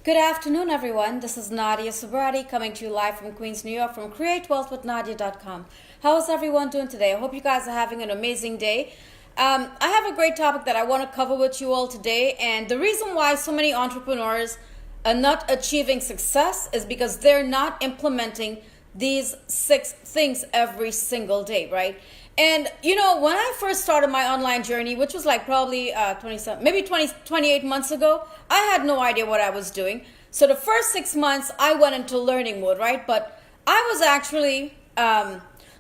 Good afternoon, everyone. This is Nadia Subrati coming to you live from Queens, New York from createwealthwithnadia.com. How is everyone doing today? I hope you guys are having an amazing day. I have a great topic that I want to cover with you all today, and the reason why so many entrepreneurs are not achieving success is because they're not implementing these 6 things every single day, right? And when I first started my online journey, which was like probably 27, maybe 28 months ago, I had no idea what I was doing. So the first 6 months, I went into learning mode, right? But I was actually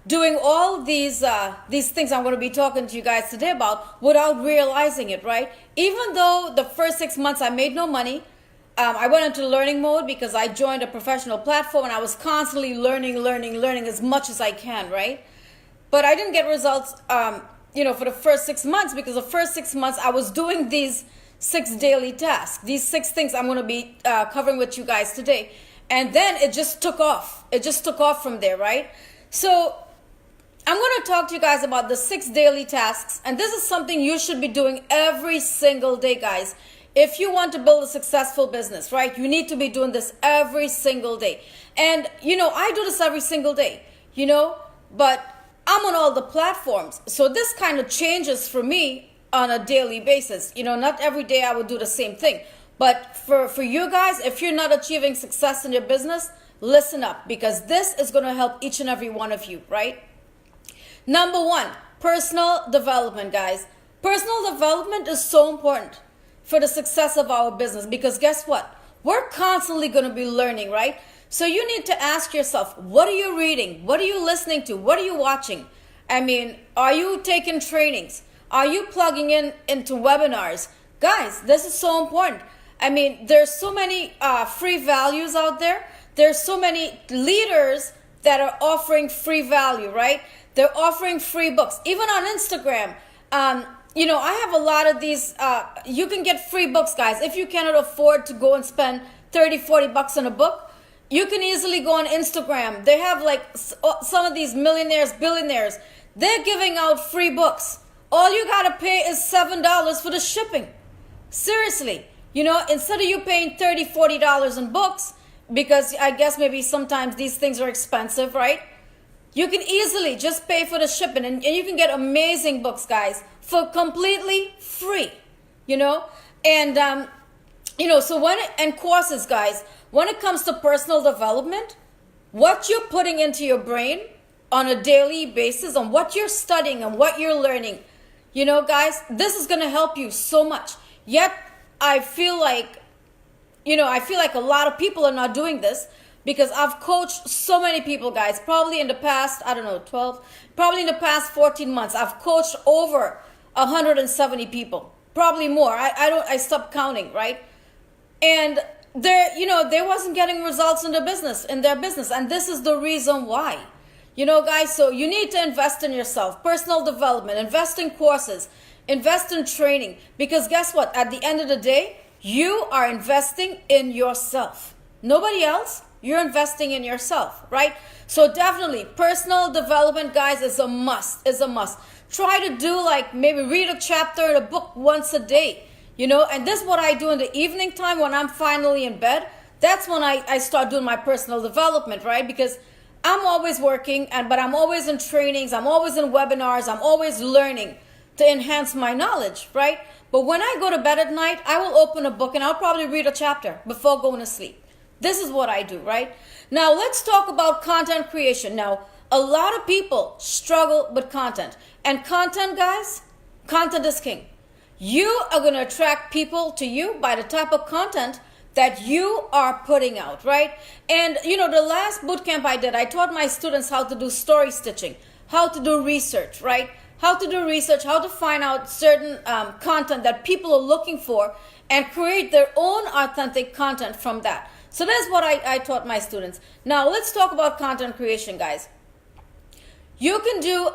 doing all these things I'm going to be talking to you guys today about without realizing it, right? Even though the first 6 months I made no money, I went into learning mode because I joined a professional platform and I was constantly learning as much as I can, right? But I didn't get results, for the first 6 months because the first 6 months I was doing these 6 daily tasks, these 6 things I'm going to be covering with you guys today. And then it just took off. It just took off from there, right? So I'm going to talk to you guys about the 6 daily tasks. And this is something you should be doing every single day, guys. If you want to build a successful business, right, you need to be doing this every single day. And, I do this every single day, but I'm on all the platforms. So this kind of changes for me on a daily basis. Not every day I would do the same thing. But for you guys, if you're not achieving success in your business, listen up because this is going to help each and every one of you, right? Number 1, personal development, guys. Personal development is so important for the success of our business because guess what? We're constantly going to be learning, right? So you need to ask yourself, what are you reading? What are you listening to? What are you watching? I mean, are you taking trainings? Are you plugging into webinars? Guys, this is so important. I mean, there's so many free values out there. There's so many leaders that are offering free value, right? They're offering free books. Even on Instagram, I have a lot of these. You can get free books, guys. If you cannot afford to go and spend 30, 40 bucks on a book, you can easily go on Instagram. They have like some of these millionaires, billionaires. They're giving out free books. All you got to pay is $7 for the shipping. Seriously. Instead of you paying $30, $40 in books, because I guess maybe sometimes these things are expensive, right? You can easily just pay for the shipping and you can get amazing books, guys, for completely free, And, and courses, guys, when it comes to personal development, what you're putting into your brain on a daily basis, on what you're studying and what you're learning, guys, this is going to help you so much. Yet, I feel like a lot of people are not doing this because I've coached so many people, guys, probably in the past, probably in the past 14 months, I've coached over 170 people, probably more. I stopped counting, right? And they wasn't getting results in their business. And this is the reason why. Guys, so you need to invest in yourself, personal development, invest in courses, invest in training. Because guess what? At the end of the day, you are investing in yourself. Nobody else. You're investing in yourself, right? So definitely, personal development, guys, is a must. Try to do maybe read a chapter in a book once a day. And this is what I do in the evening time when I'm finally in bed. That's when I start doing my personal development, right? Because I'm always working, but I'm always in trainings, I'm always in webinars, I'm always learning to enhance my knowledge, right? But when I go to bed at night, I will open a book and I'll probably read a chapter before going to sleep. This is what I do, right? Now, let's talk about content creation. Now, a lot of people struggle with content. And content, guys, content is king. You are going to attract people to you by the type of content that you are putting out, right? And, the last boot camp I did, I taught my students how to do story stitching, how to do research, right? How to do research, how to find out certain content that people are looking for and create their own authentic content from that. So that's what I taught my students. Now, let's talk about content creation, guys. You can do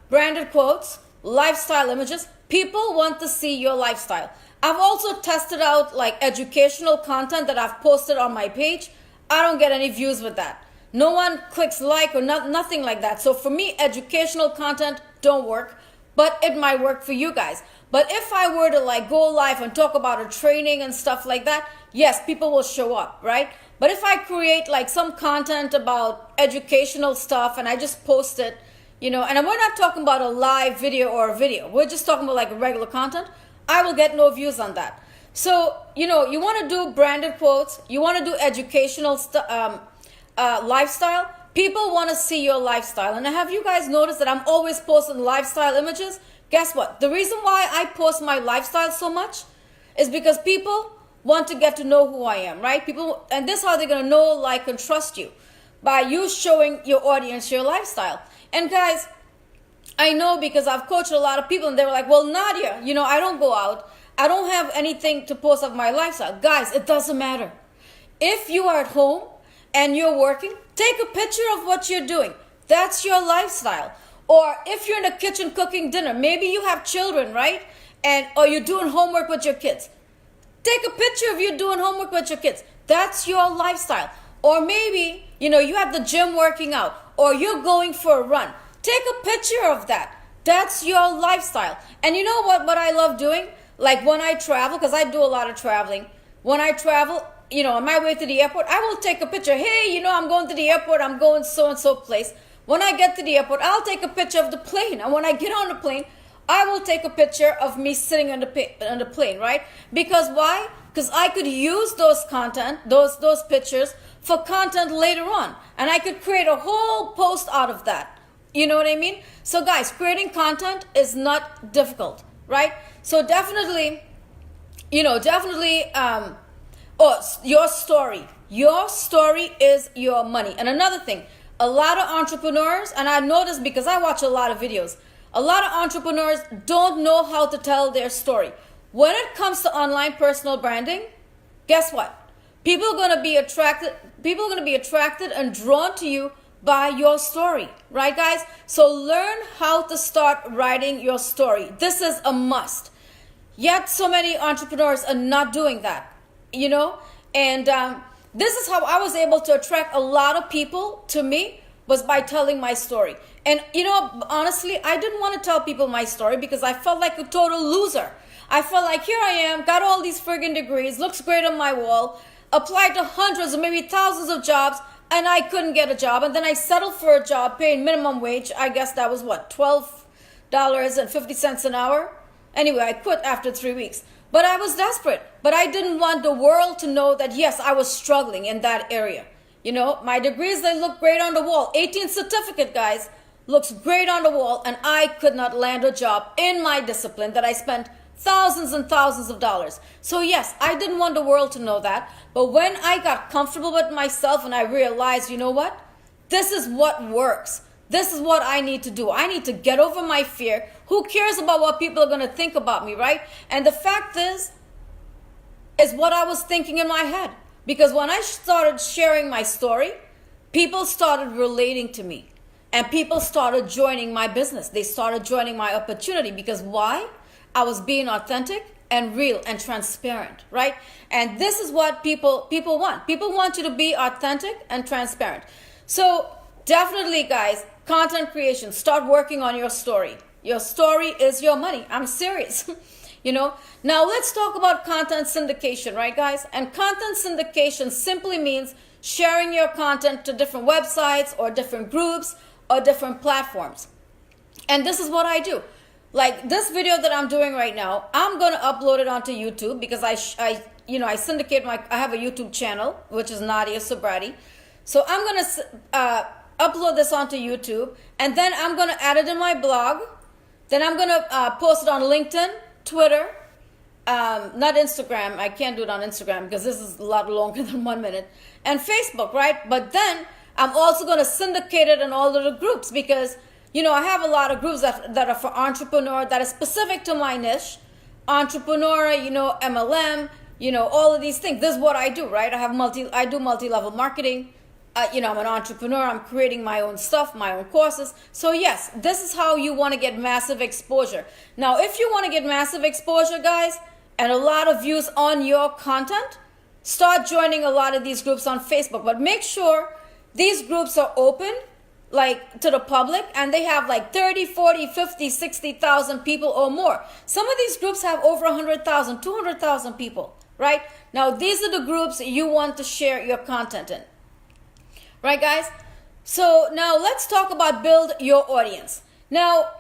branded quotes, lifestyle images. People want to see your lifestyle. I've also tested out educational content that I've posted on my page. I don't get any views with that. No one clicks like or nothing like that. So for me, educational content don't work, but it might work for you guys. But if I were to like go live and talk about a training and stuff like that, yes, people will show up, right? But if I create like some content about educational stuff and I just post it, and we're not talking about a live video or a video, we're just talking about like regular content, I will get no views on that. So, you want to do branded quotes, you want to do educational lifestyle, people want to see your lifestyle. And have you guys noticed that I'm always posting lifestyle images? Guess what? The reason why I post my lifestyle so much is because people want to get to know who I am, right? People, and this is how they're going to know, like, and trust you, by you showing your audience your lifestyle. And guys, I know because I've coached a lot of people and they were like, well, Nadia, I don't go out. I don't have anything to post of my lifestyle. Guys, it doesn't matter. If you are at home and you're working, take a picture of what you're doing. That's your lifestyle. Or if you're in the kitchen cooking dinner, maybe you have children, right? Or you're doing homework with your kids. Take a picture of you doing homework with your kids. That's your lifestyle. Or maybe, you have the gym working out, or you're going for a run. Take a picture of that. That's your lifestyle. And you know what I love doing? Like when I travel, because I do a lot of traveling. When I travel, on my way to the airport, I will take a picture. Hey, I'm going to the airport. I'm going so-and-so place. When I get to the airport, I'll take a picture of the plane. And when I get on the plane, I will take a picture of me sitting on the plane, right? Because why? Because I could use those pictures for content later on. And I could create a whole post out of that. You know what I mean? So guys, creating content is not difficult, right? So definitely, your story. Your story is your money. And another thing, a lot of entrepreneurs, and I know this because I watch a lot of videos, a lot of entrepreneurs don't know how to tell their story. When it comes to online personal branding, guess what? People are going to be attracted and drawn to you by your story, right guys? So learn how to start writing your story. This is a must. Yet so many entrepreneurs are not doing that, and this is how I was able to attract a lot of people to me, was by telling my story. And honestly, I didn't want to tell people my story because I felt like a total loser. I felt like, here I am, got all these friggin' degrees, looks great on my wall, applied to hundreds or maybe thousands of jobs, and I couldn't get a job. And then I settled for a job paying minimum wage. I guess that was what, $12.50 an hour? Anyway, I quit after 3 weeks. But I was desperate. But I didn't want the world to know that, yes, I was struggling in that area. My degrees, they look great on the wall. 18th certificate, guys, looks great on the wall. And I could not land a job in my discipline that I spent thousands and thousands of dollars. So yes, I didn't want the world to know that. But when I got comfortable with myself and I realized, you know what? This is what works. This is what I need to do. I need to get over my fear. Who cares about what people are going to think about me, right? And the fact is what I was thinking in my head. Because when I started sharing my story, people started relating to me. And people started joining my business. They started joining my opportunity. Because why? I was being authentic and real and transparent, right? And this is what people want. People want you to be authentic and transparent. So definitely, guys, content creation, start working on your story. Your story is your money. I'm serious. Now let's talk about content syndication, right guys? And content syndication simply means sharing your content to different websites or different groups or different platforms. And this is what I do. Like this video that I'm doing right now, I'm going to upload it onto YouTube because I syndicate I have a YouTube channel, which is Nadia Sobrati. So I'm going to upload this onto YouTube, and then I'm going to add it in my blog. Then I'm going to post it on LinkedIn, Twitter, not Instagram. I can't do it on Instagram because this is a lot longer than 1 minute. And Facebook, right? But then I'm also going to syndicate it in all of the groups because, I have a lot of groups that are for entrepreneur, that is specific to my niche. Entrepreneur, MLM, all of these things. This is what I do, right? I do multi-level marketing. I'm an entrepreneur. I'm creating my own stuff, my own courses. So yes, this is how you want to get massive exposure. Now, if you want to get massive exposure, guys, and a lot of views on your content, start joining a lot of these groups on Facebook. But make sure these groups are open, like to the public, and they have like 30, 40, 50, 60,000 people or more. Some of these groups have over 100,000, 200,000 people, right? Now, these are the groups you want to share your content in, right, guys? So now let's talk about build your audience. Now,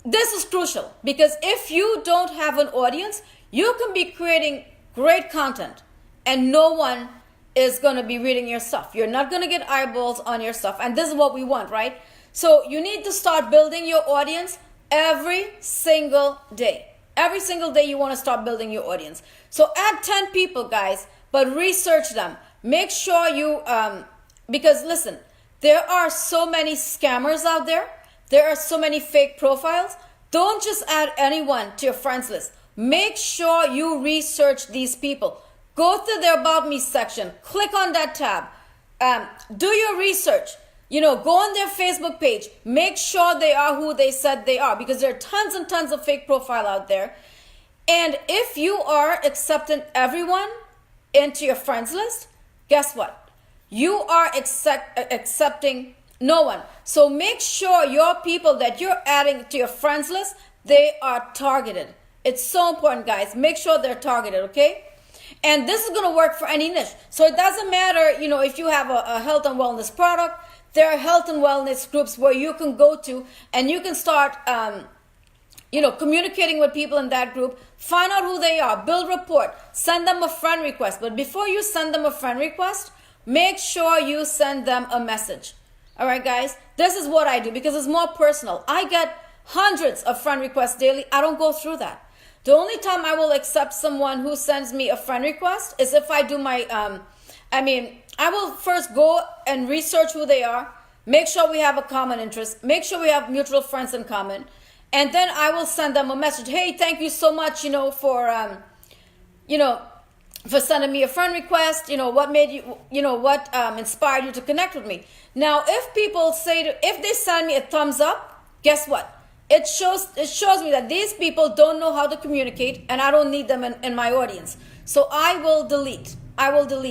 this is crucial because if you don't have an audience, you can be creating great content and no one is going to be reading your stuff. You're not going to get eyeballs on your stuff. And this is what we want, right? So you need to start building your audience every single day. Every single day you want to start building your audience. So add 10 people, guys, but research them. Make sure you, because listen, there are so many scammers out there. There are so many fake profiles. Don't just add anyone to your friends list. Make sure you research these people. Go to the About Me section. Click on that tab. Do your research. Go on their Facebook page. Make sure they are who they said they are, because there are tons and tons of fake profile out there. And if you are accepting everyone into your friends list, guess what? You are accepting no one. So make sure your people that you're adding to your friends list, they are targeted. It's so important, guys. Make sure they're targeted, okay? And this is going to work for any niche. So it doesn't matter, if you have a health and wellness product, there are health and wellness groups where you can go to and you can start, communicating with people in that group. Find out who they are, build rapport, send them a friend request. But before you send them a friend request, make sure you send them a message. All right, guys, this is what I do because it's more personal. I get hundreds of friend requests daily. I don't go through that. The only time I will accept someone who sends me a friend request is if I do my, I will first go and research who they are, make sure we have a common interest, make sure we have mutual friends in common, and then I will send them a message. Hey, thank you so much, for sending me a friend request. What made you, what inspired you to connect with me. Now, if people if they send me a thumbs up, guess what? It shows me that these people don't know how to communicate and I don't need them in my audience. So I will delete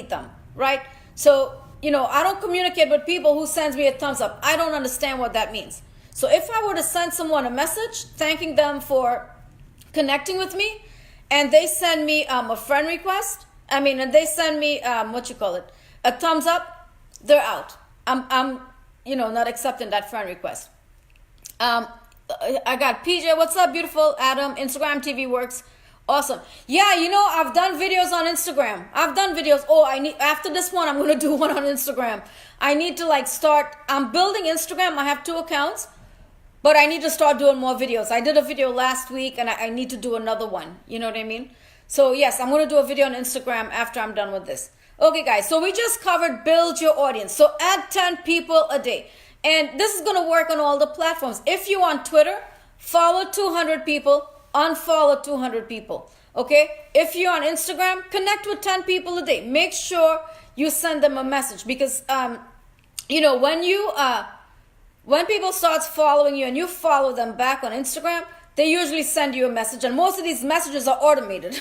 them, right? So, I don't communicate with people who sends me a thumbs up. I don't understand what that means. So if I were to send someone a message thanking them for connecting with me and they send me a friend request, and they send me, a thumbs up, they're out. I'm not accepting that friend request. I got PJ, what's up, beautiful? Adam, Instagram TV works. Awesome. Yeah, I've done videos on Instagram. I've done videos. After this one, I'm going to do one on Instagram. I need to start, I'm building Instagram. I have 2 accounts, but I need to start doing more videos. I did a video last week and I need to do another one. You know what I mean? So yes, I'm going to do a video on Instagram after I'm done with this. Okay, guys, so we just covered build your audience. So add 10 people a day. And this is going to work on all the platforms. If you're on Twitter, follow 200 people, unfollow 200 people. Okay? If you're on Instagram, connect with 10 people a day. Make sure you send them a message because, when people start following you and you follow them back on Instagram, they usually send you a message. And most of these messages are automated.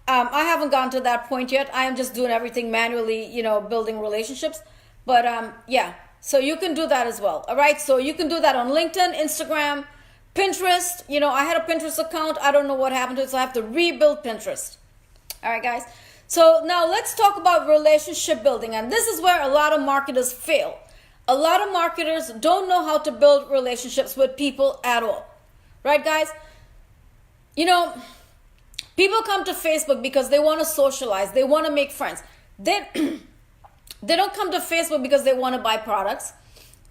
I haven't gotten to that point yet. I am just doing everything manually, building relationships. But yeah. So you can do that as well. All right. So you can do that on LinkedIn, Instagram, Pinterest. I had a Pinterest account. I don't know what happened to it. So I have to rebuild Pinterest. All right, guys. So now let's talk about relationship building. And this is where a lot of marketers fail. A lot of marketers don't know how to build relationships with people at all. Right, guys? People come to Facebook because they want to socialize. They want to make friends. They don't come to Facebook because they want to buy products.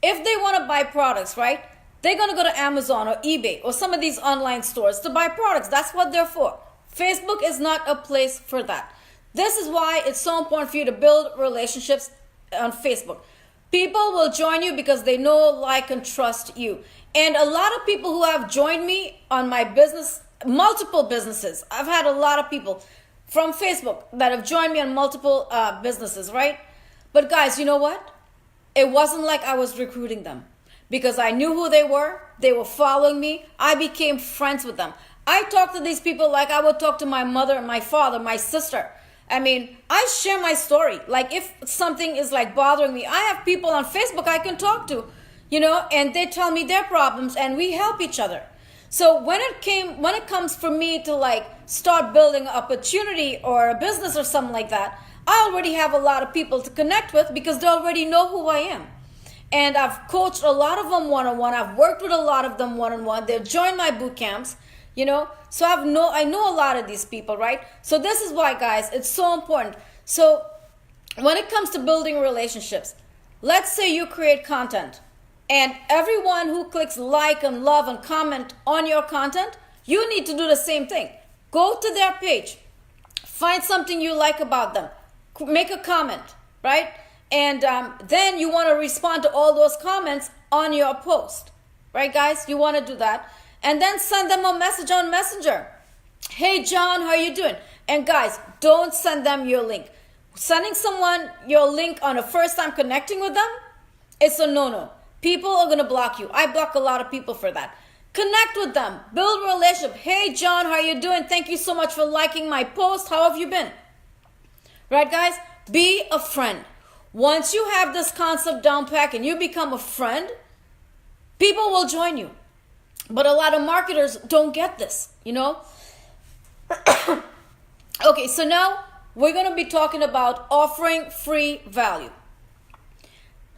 If they want to buy products, right, they're going to go to Amazon or eBay or some of these online stores to buy products. That's what they're for. Facebook is not a place for that. This is why it's so important for you to build relationships on Facebook. People will join you because they know, like, and trust you. And a lot of people who have joined me on my business, multiple businesses, I've had a lot of people from Facebook that have joined me on multiple businesses, right? But guys, you know what? It wasn't like I was recruiting them because I knew who they were. They were following me. I became friends with them. I talked to these people like I would talk to my mother, my father, my sister. I mean, I share my story. Like if something is like bothering me, I have people on Facebook I can talk to, and they tell me their problems and we help each other. So when it comes for me to like start building an opportunity or a business or something like that, I already have a lot of people to connect with because they already know who I am. And I've coached a lot of them one-on-one. I've worked with a lot of them one-on-one. They've joined my boot camps, So I know a lot of these people, right? So this is why, guys, it's so important. So when it comes to building relationships, let's say you create content and everyone who clicks like and love and comment on your content, you need to do the same thing. Go to their page, find something you like about them, make a comment, right? And then you want to respond to all those comments on your post, right, guys? You want to do that. And then send them a message on Messenger. Hey, John, how are you doing? And guys, don't send them your link. Sending someone your link on a first time connecting with them, it's a no-no. People are going to block you. I block a lot of people for that. Connect with them. Build a relationship. Hey, John, how are you doing? Thank you so much for liking my post. How have you been? Right, guys? Be a friend. Once you have this concept down pat and you become a friend, people will join you. But a lot of marketers don't get this, Okay, so now we're going to be talking about offering free value.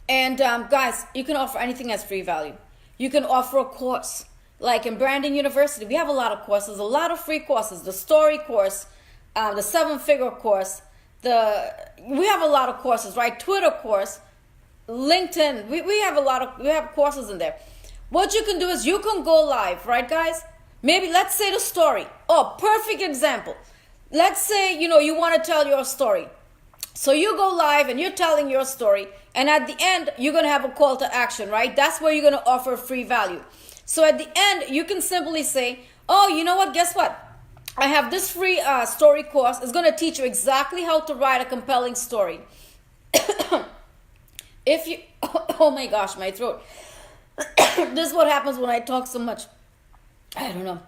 And guys, you can offer anything as free value. You can offer a course. Like in Branding University, we have a lot of courses, a lot of free courses. The story course, the 7-figure course. We have a lot of courses, right? Twitter course, LinkedIn. We have courses in there. What you can do is you can go live, right, guys? Maybe let's say the story. Oh, perfect example. Let's say, you want to tell your story. So you go live and you're telling your story. And at the end, you're going to have a call to action, right? That's where you're going to offer free value. So at the end, you can simply say, oh, you know what? Guess what? I have this free story course. It's going to teach you exactly how to write a compelling story. Oh my gosh, my throat. This is what happens when I talk so much. I don't know.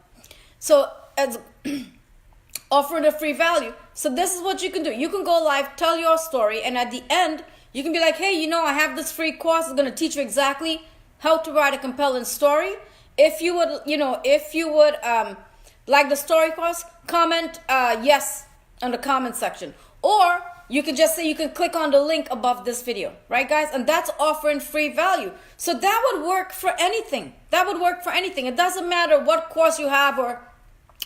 So as offering a free value. So this is what you can do. You can go live, tell your story, and at the end, you can be like, hey, I have this free course. It's going to teach you exactly how to write a compelling story. If you would like the story course, comment yes on the comment section. Or you can just say you can click on the link above this video, right, guys? And that's offering free value. So that would work for anything. That would work for anything. It doesn't matter what course you have or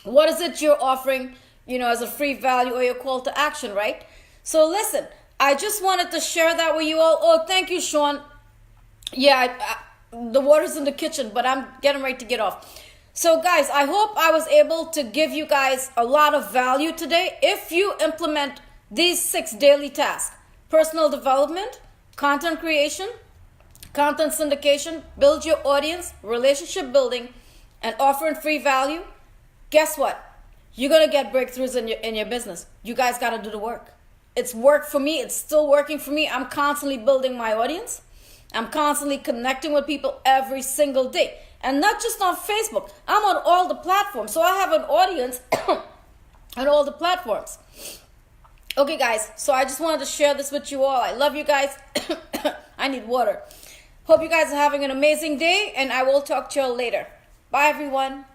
what is it you're offering, as a free value or your call to action, right? So listen, I just wanted to share that with you all. Oh, thank you, Sean. Yeah, the water's in the kitchen, but I'm getting ready to get off. So guys, I hope I was able to give you guys a lot of value today. If you implement these 6 daily tasks: personal development, content creation, content syndication, build your audience, relationship building, and offering free value, guess what? You're going to get breakthroughs in your business. You guys got to do the work. It's worked for me. It's still working for me. I'm constantly building my audience. I'm constantly connecting with people every single day. And not just on Facebook. I'm on all the platforms. So I have an audience on all the platforms. Okay, guys. So I just wanted to share this with you all. I love you guys. I need water. Hope you guys are having an amazing day. And I will talk to you all later. Bye, everyone.